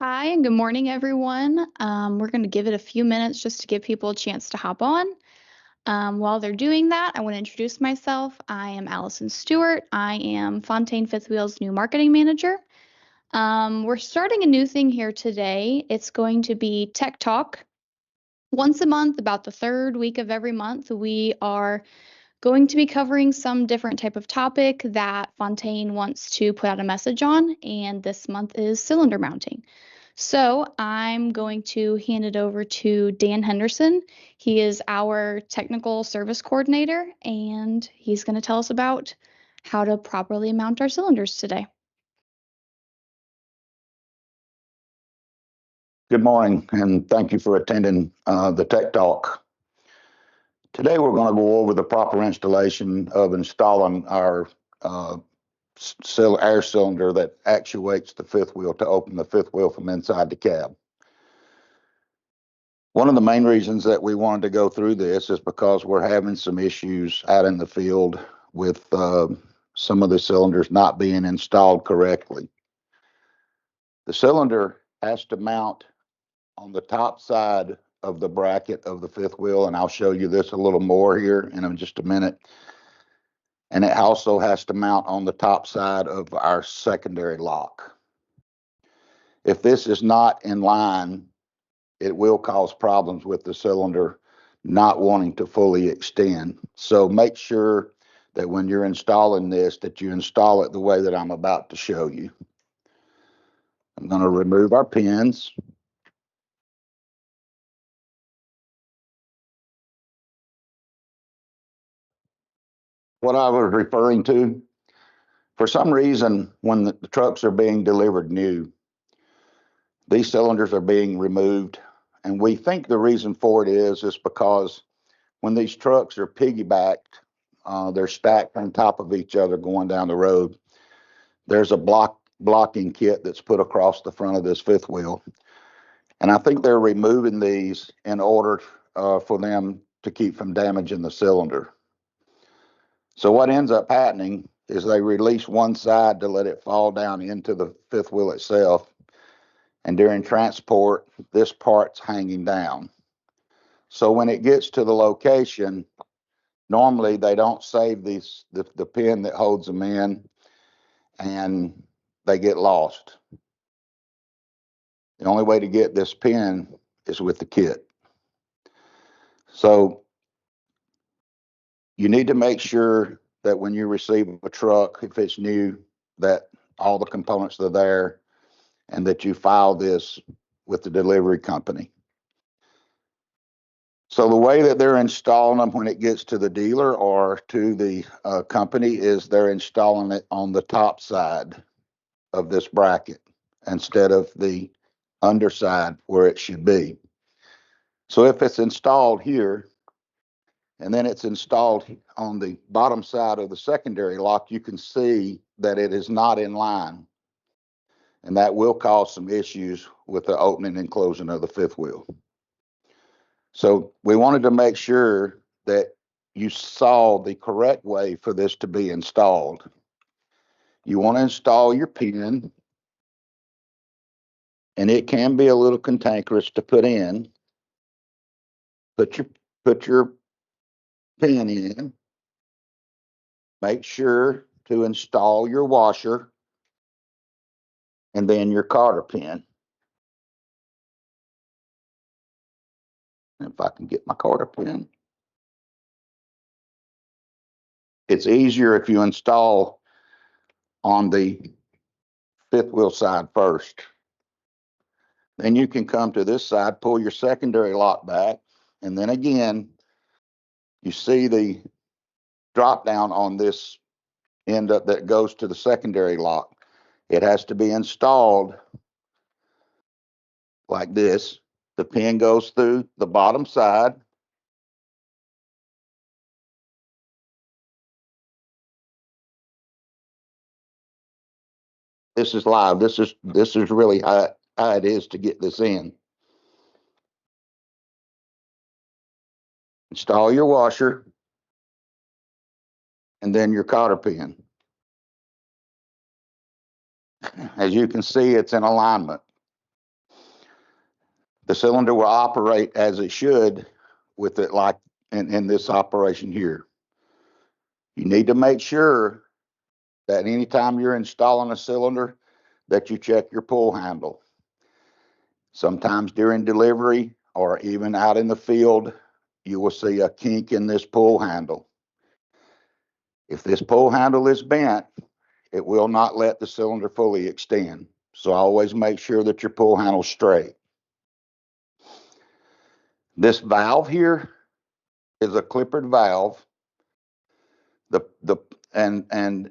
Hi, and good morning, everyone. We're going to give it a few minutes just to give people a chance to hop on. While they're doing that, I want to introduce myself. I am Allison Stewart. I am Fontaine Fifth Wheel's new marketing manager. We're starting a new thing here today. It's going to be Tech Talk. Once a month, about the third week of every month, we are going to be covering some different type of topic that Fontaine wants to put out a message on, and this month is cylinder mounting. So I'm going to hand it over to Dan Henderson. He is our technical service coordinator, and he's going to tell us about how to properly mount our cylinders today. Good morning, and thank you for attending the Tech Talk. Today, we're going to go over the proper installation of installing our air cylinder that actuates the fifth wheel to open the fifth wheel from inside the cab. One of the main reasons that we wanted to go through this is because we're having some issues out in the field with some of the cylinders not being installed correctly. The cylinder has to mount on the top side of the bracket of the fifth wheel, and I'll show you this a little more here in just a minute. And it also has to mount on the top side of our secondary lock. If this is not in line, it will cause problems with the cylinder not wanting to fully extend. So make sure that when you're installing this, that you install it the way that I'm about to show you. I'm going to remove our pins. What I was referring to, for some reason, when the trucks are being delivered new, these cylinders are being removed. And we think the reason for it is because when these trucks are piggybacked, they're stacked on top of each other going down the road. There's a blocking kit that's put across the front of this fifth wheel. And I think they're removing these in order for them to keep from damaging the cylinder. So what ends up happening is they release one side to let it fall down into the fifth wheel itself. And during transport, this part's hanging down. So when it gets to the location, normally they don't save the pin that holds them in, and they get lost. The only way to get this pin is with the kit. So you need to make sure that when you receive a truck, if it's new, that all the components are there and that you file this with the delivery company. So the way that they're installing them when it gets to the dealer or to the company is they're installing it on the top side of this bracket instead of the underside where it should be. So if it's installed here and then it's installed on the bottom side of the secondary lock, you can see that it is not in line. And that will cause some issues with the opening and closing of the fifth wheel. So we wanted to make sure that you saw the correct way for this to be installed. You want to install your pin, and it can be a little cantankerous to put in. Put your pin in. Make sure to install your washer and then your cotter pin. If I can get my cotter pin. It's easier if you install on the fifth wheel side first. Then you can come to this side, pull your secondary lock back, and then again, you see the drop down on this end up that goes to the secondary lock. It has to be installed like this. The pin goes through the bottom side. This is live. This is really how it is to get this in. Install your washer and then your cotter pin. As you can see, it's in alignment. the cylinder will operate as it should with it, like in this operation here. You need to make sure that anytime you're installing a cylinder that you check your pull handle. Sometimes during delivery or even out in the field, you will see a kink in this pull handle. If this pull handle is bent, it will not let the cylinder fully extend. So always make sure that your pull handle's straight. This valve here is a clippered valve. And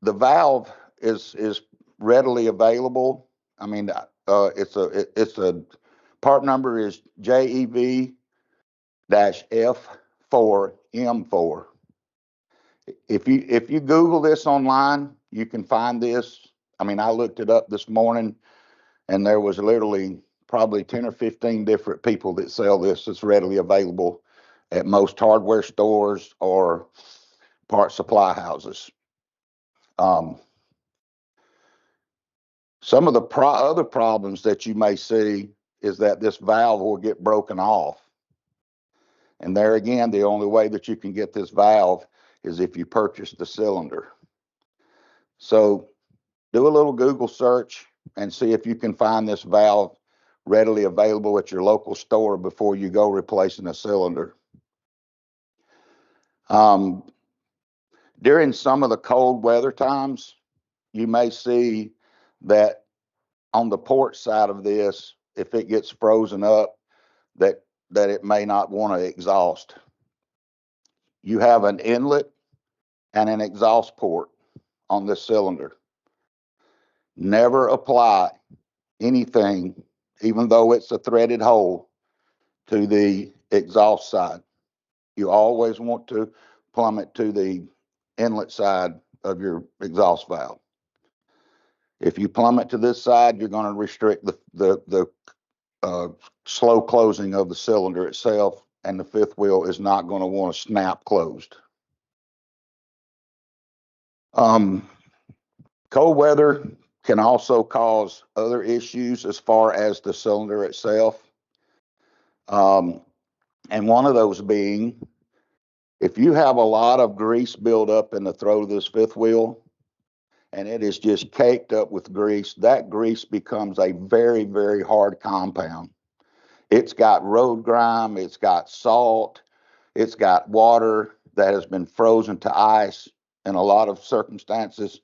the valve is readily available. I mean, it's a part number is JEV-F4M4. If you Google this online, you can find this. I mean, I looked it up this morning, and there was literally probably 10 or 15 different people that sell this. It's readily available at most hardware stores or part supply houses. Some of the other problems that you may see is that this valve will get broken off. And there again, the only way that you can get this valve is if you purchase the cylinder. So do a little Google search and see if you can find this valve readily available at your local store before you go replacing a cylinder. During some of the cold weather times, you may see that on the port side of this, if it gets frozen up, that it may not want to exhaust. You have an inlet and an exhaust port on this cylinder. Never apply anything, even though it's a threaded hole, to the exhaust side. You always want to plumb it to the inlet side of your exhaust valve. If you plumb it to this side, you're going to restrict the slow closing of the cylinder itself, and the fifth wheel is not going to want to snap closed. Cold weather can also cause other issues as far as the cylinder itself. And one of those being, if you have a lot of grease build up in the throat of this fifth wheel, and it is just caked up with grease, that grease becomes a very, very hard compound. It's got road grime, it's got salt, it's got water that has been frozen to ice in a lot of circumstances.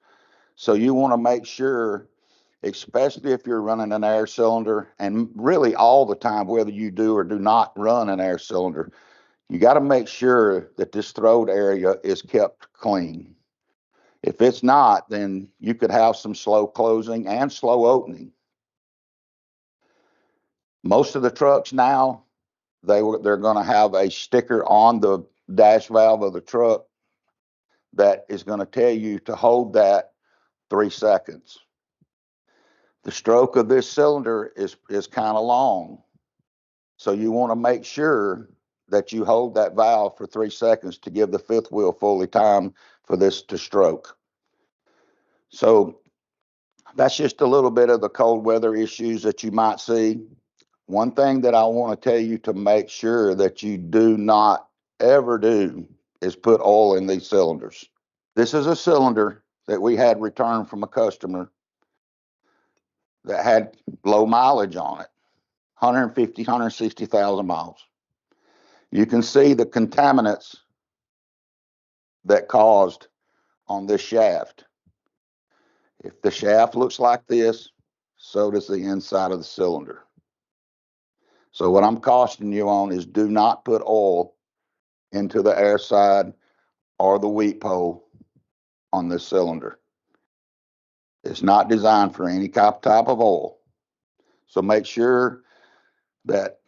So you want to make sure, especially if you're running an air cylinder, and really all the time, whether you do or do not run an air cylinder, you got to make sure that this throat area is kept clean. If it's not, then you could have some slow closing and slow opening. Most of the trucks now, they're going to have a sticker on the dash valve of the truck that is going to tell you to hold that 3 seconds. The stroke of this cylinder is kind of long, so you want to make sure that you hold that valve for 3 seconds to give the fifth wheel fully time for this to stroke. So that's just a little bit of the cold weather issues that you might see. One thing that I want to tell you to make sure that you do not ever do is put oil in these cylinders. This is a cylinder that we had returned from a customer that had low mileage on it, 150, 160,000 miles. You can see the contaminants that caused on this shaft. If the shaft looks like this, so does the inside of the cylinder. So what I'm cautioning you on is do not put oil into the air side or the weep hole on this cylinder. It's not designed for any type of oil. So make sure that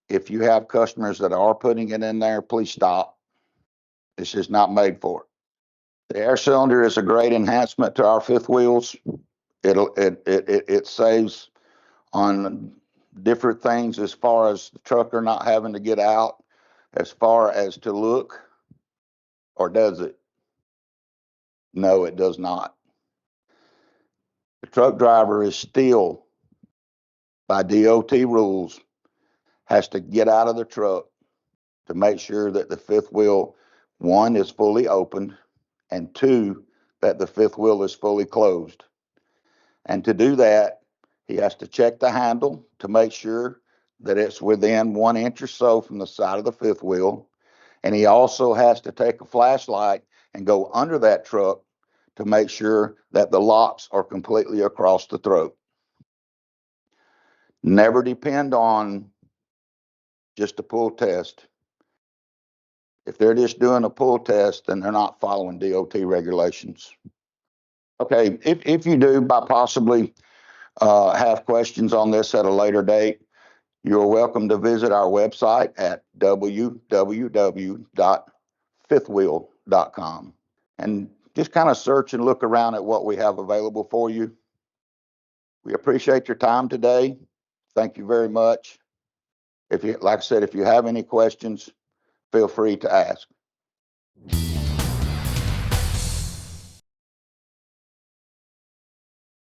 if you have customers that are putting it in there, please stop. It's just not made for it. The air cylinder is a great enhancement to our fifth wheels. It saves on different things as far as the trucker not having to get out, as far as to look, or does it? No, it does not. The truck driver is still, by DOT rules, has to get out of the truck to make sure that the fifth wheel, one, is fully opened, and two, that the fifth wheel is fully closed. And to do that, he has to check the handle to make sure that it's within 1 inch or so from the side of the fifth wheel. And he also has to take a flashlight and go under that truck to make sure that the locks are completely across the throat. Never depend on just a pull test. If they're just doing a pull test, then they're not following DOT regulations. Okay, if you do by possibly have questions on this at a later date, you're welcome to visit our website at www.fifthwheel.com and just kind of search and look around at what we have available for you. We appreciate your time today. Thank you very much. Like I said, if you have any questions, feel free to ask.